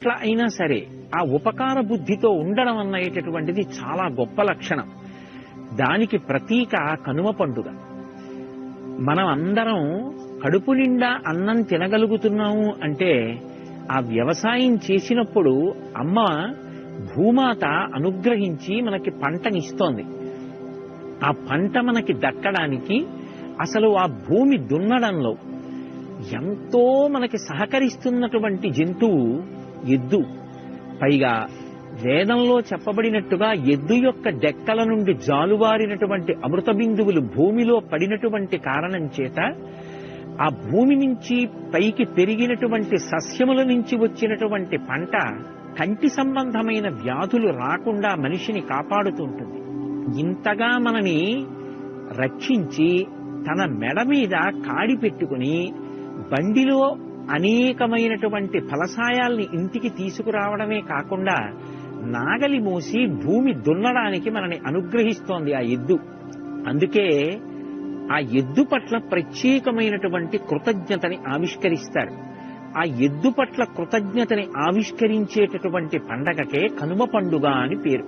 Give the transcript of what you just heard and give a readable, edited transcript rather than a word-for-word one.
ఎట్లా అయినా సరే ఆ ఉపకార బుద్ధితో ఉండడం అనేటటువంటిది చాలా గొప్ప లక్షణం. దానికి ప్రతీక కనుమ పండుగ. మనం అందరం కడుపు నిండా అన్నం తినగలుగుతున్నాము అంటే ఆ వ్యవసాయం చేసినప్పుడు అమ్మ భూమాత అనుగ్రహించి మనకి పంటనిస్తోంది. ఆ పంట మనకి దక్కడానికి అసలు ఆ భూమి దున్నడంలో ఎంతో మనకి సహకరిస్తున్నటువంటి జంతువు ఎద్దు. పైగా వేదంలో చెప్పబడినట్టుగా ఎద్దు యొక్క డెక్కల నుండి జాలువారినటువంటి అమృత బిందువులు భూమిలో పడినటువంటి కారణం చేత ఆ భూమి నుంచి పైకి పెరిగినటువంటి సస్యముల నుంచి వచ్చినటువంటి పంట కంటి సంబంధమైన వ్యాధులు రాకుండా మనిషిని కాపాడుతుంటుంది. ఇంతగా మనని రక్షించి తన మెడ మీద కాడి పెట్టుకుని బండిలో అనేకమైనటువంటి ఫలసాయాల్ని ఇంటికి తీసుకురావడమే కాకుండా నాగలి మోసి భూమి దున్నడానికి మనని అనుగ్రహిస్తోంది ఆ ఎద్దు. అందుకే ఆ ఎద్దు పట్ల ప్రత్యేకమైనటువంటి కృతజ్ఞతని ఆవిష్కరిస్తారు. ఆ ఎద్దు పట్ల కృతజ్ఞతని ఆవిష్కరించేటటువంటి పండగకే కనుమ పండుగ అని పేరు.